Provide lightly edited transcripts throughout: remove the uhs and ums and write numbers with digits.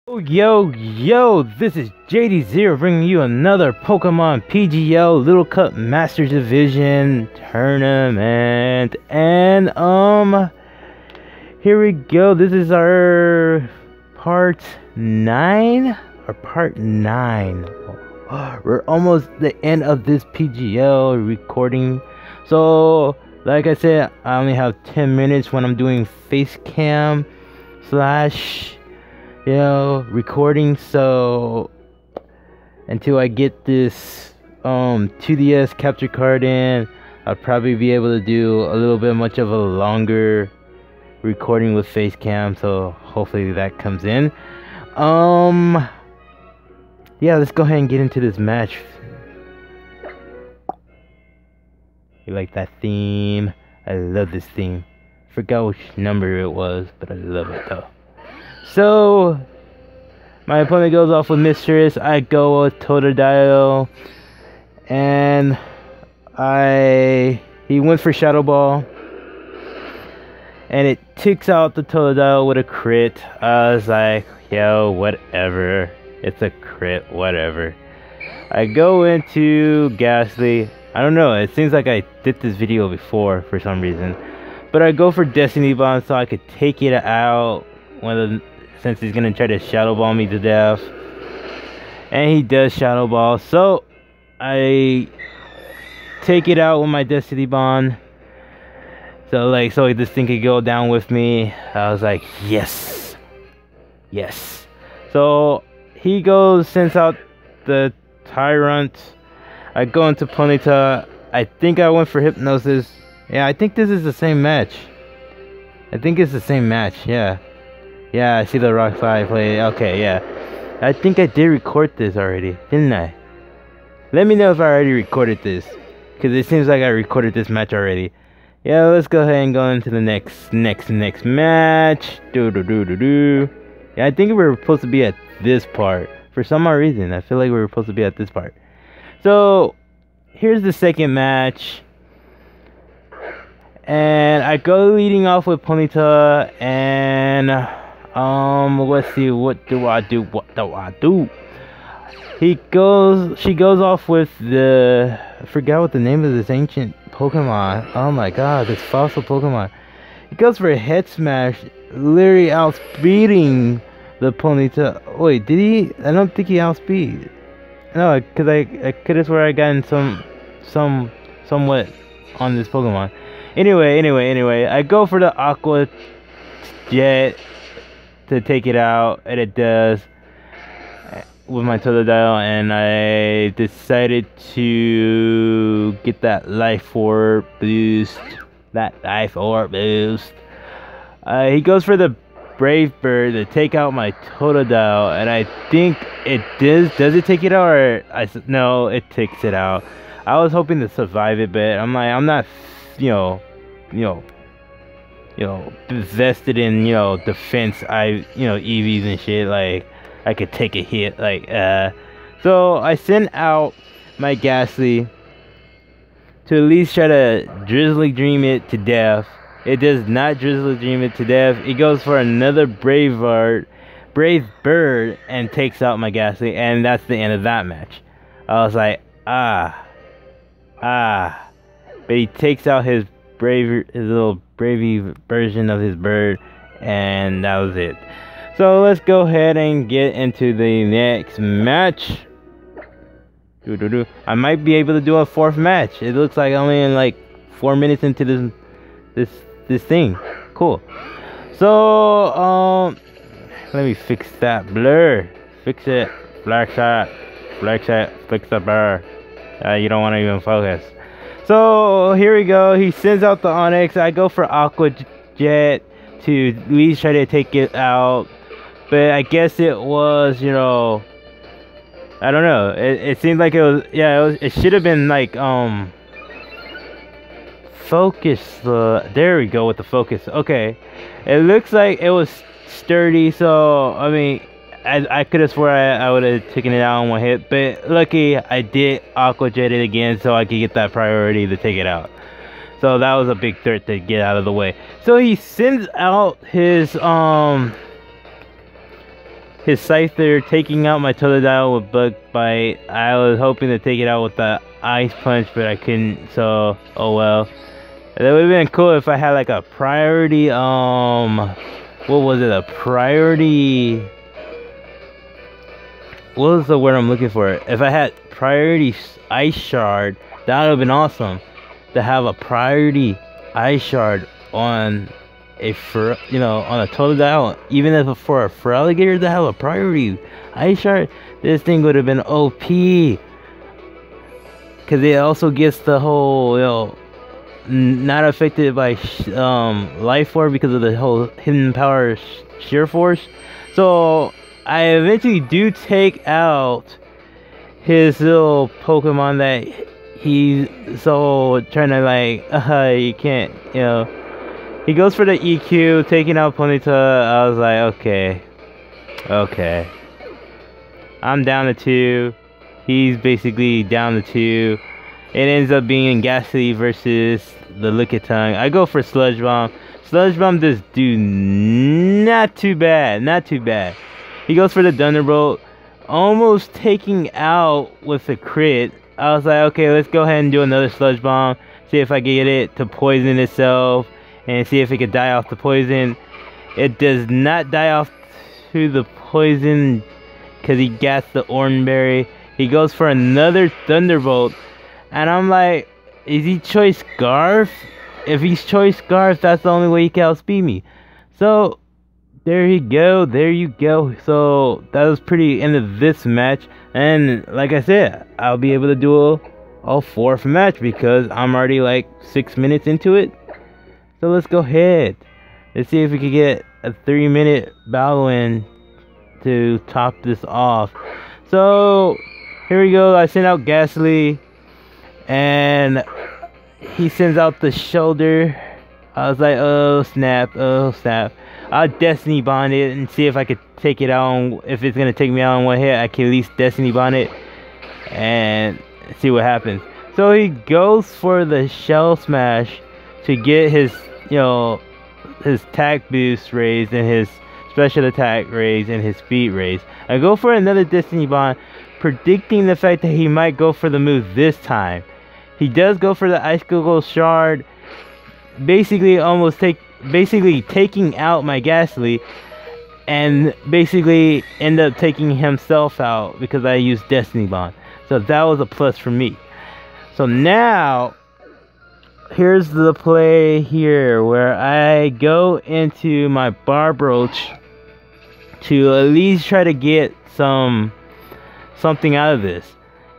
Yo, this is TheJDzero bringing you another Pokemon PGL Little Cup Master Division tournament. And, here we go. This is our part 9? Or part 9. We're almost the end of this PGL recording. So, like I said, I only have 10 minutes when I'm doing face cam slash recording. So until I get this 2DS capture card in, I'll probably be able to do a little bit much of a longer recording with face cam. So hopefully that comes in. Yeah, let's go ahead and get into this match. You like that theme? I love this theme. Forgot which number it was, but I love it though. So, my opponent goes off with Mistress. I go with TheJDzero, and he went for Shadow Ball, and it ticks out the TheJDzero with a crit. I was like, yo, whatever. It's a crit, whatever. I go into Ghastly. I don't know. It seems like I did this video before for some reason, but I go for Destiny Bond so I could take it out since he's gonna try to Shadow Ball me to death. And he does Shadow Ball, so I take it out with my Destiny Bond. So this thing could go down with me. I was like, yes. So he sends out the Tyrant. I go into Ponyta. I think I went for Hypnosis. Yeah, I think this is the same match. Yeah, I see the rock slide play. Okay, yeah. I think I did record this already, didn't I? Let me know if I already recorded this, because it seems like I recorded this match already. Yeah, let's go ahead and go into the next match. Yeah, I think we were supposed to be at this part. For some odd reason, I feel like we were supposed to be at this part. So, here's the second match. And I go leading off with Ponyta, and let's see, what do I do? She goes off with I forgot what the name of this ancient Pokemon. Oh my god, this fossil Pokemon. He goes for a head smash, literally outspeeding the Ponyta. Wait, did he? I don't think he outspeed. No, because I could have swear I gotten somewhat on this Pokemon. Anyway, I go for the Aqua Jet to take it out, and it does with my TheJDzero, and I decided to get that Life Orb boost. He goes for the Brave Bird to take out my TheJDzero, and I think it does. Does it take it out, or no? It takes it out. I was hoping to survive it, but I'm not, vested in, defense, EVs and shit, like, I could take a hit, so I sent out my Ghastly to at least try to Drizzly Dream it to death. It does not Drizzly Dream it to death. It goes for another Brave Bird, and takes out my Ghastly, and that's the end of that match. I was like, but he takes out his little bravey version of his bird, and that was it. So let's go ahead and get into the next match. I might be able to do a fourth match. It looks like only in like 4 minutes into this thing. Cool. So let me fix that blur. Fix it. Black shot. Fix the blur. You don't want to even focus. So here we go. He sends out the Onix. I go for Aqua Jet to at least try to take it out, but I guess it was, I don't know. It seemed like it was. Yeah, it should have been like focus. There we go with the focus. Okay, it looks like it was sturdy. So I mean, I could have swore I would have taken it out in one hit, but lucky I did Aqua Jet it again so I could get that priority to take it out. So that was a big threat to get out of the way. So he sends out his his Scyther taking out my Totodile with Bug Bite. I was hoping to take it out with the Ice Punch, but I couldn't, so oh well. That would have been cool if I had like a priority, what was it, a priority, what was the word I'm looking for? If I had priority Ice Shard, that would have been awesome. To have a priority Ice Shard on a on a Totodile, even if for a Feraligatr to have a priority Ice Shard, this thing would have been OP. Cause it also gets the whole, not affected by Life Orb because of the whole hidden power Sheer Force. So I eventually do take out his little Pokemon that he's so trying to like, you can't, He goes for the EQ, taking out Ponyta. I was like, okay. I'm down to 2. He's basically down to 2. It ends up being Ghastly versus the Lickitung. I go for Sludge Bomb. Sludge Bomb does do not too bad. He goes for the Thunderbolt, almost taking out with a crit. I was like, okay, let's go ahead and do another Sludge Bomb. See if I can get it to poison itself. And see if it could die off the poison. It does not die off to the poison because he gets the Oranberry. He goes for another Thunderbolt. And I'm like, is he Choice Scarf? If he's Choice Scarf, that's the only way he can outspeed me. So, there you go. So, that was pretty end of this match. And like I said, I'll be able to do a 4th match because I'm already like 6 minutes into it. So let's go ahead. Let's see if we can get a 3-minute battle in to top this off. So here we go. I send out Ghastly and he sends out the shoulder. I was like, oh snap. I'll Destiny Bond it and see if I could take it out. If it's gonna take me out in one hit, I can at least Destiny Bond it and see what happens. So he goes for the Shell Smash to get his, his attack boost raised and his special attack raised and his speed raised. I go for another Destiny Bond, predicting the fact that he might go for the move this time. He does go for the Ice Google Shard, basically taking out my Ghastly, and basically end up taking himself out because I used Destiny Bond. So that was a plus for me. So now here's the play here where I go into my Barbrooch to at least try to get something out of this.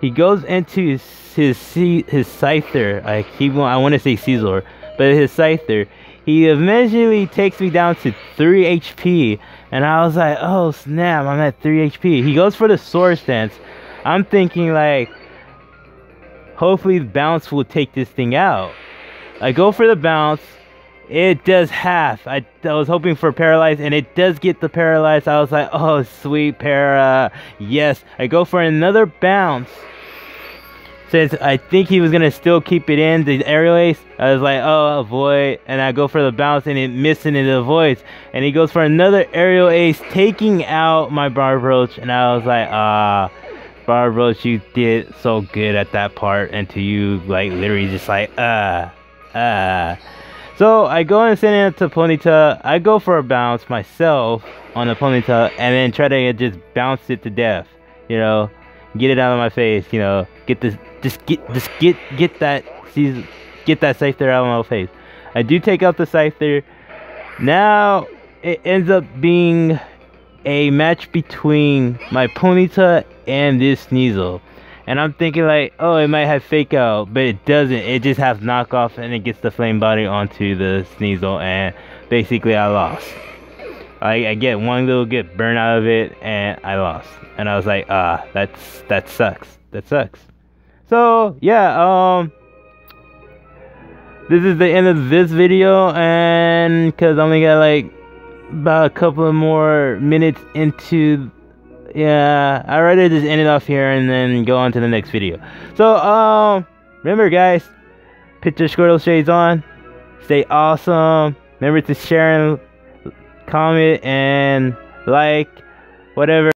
He goes into his Scyther. I want to say Caesar, but his Scyther. He eventually takes me down to 3 HP, and I was like, oh snap, I'm at 3 HP. He goes for the Sword Stance. I'm thinking like, hopefully the bounce will take this thing out. I go for the bounce. It does half. I was hoping for Paralyze, and it does get the Paralyze. I was like, oh, sweet Para. Yes. I go for another bounce. Since I think he was going to still keep it in, the Aerial Ace, I was like, oh, avoid. And I go for the bounce, and it missing and it avoids. And he goes for another Aerial Ace, taking out my Barbrooch. And I was like, Barbrooch, you did so good at that part. Until you, like, literally just like, So I go and send it to Ponyta. I go for a bounce myself on the Ponyta and then try to just bounce it to death. Get it out of my face. Get this, get that Scyther out of my face. I do take out the Scyther. Now it ends up being a match between my Ponyta and this Sneasel. And I'm thinking like, oh, it might have Fake Out, but it doesn't. It just has Knockoff, and it gets the Flame Body onto the Sneasel, and basically I lost. I get one little get burn out of it, and I lost. And I was like, that sucks. That sucks. So yeah, this is the end of this video, and cause I only got like about a couple of more minutes into. Yeah, I'd rather just end it off here and then go on to the next video. So, remember guys, put your Squirtle shades on, stay awesome, remember to share and comment and like, whatever.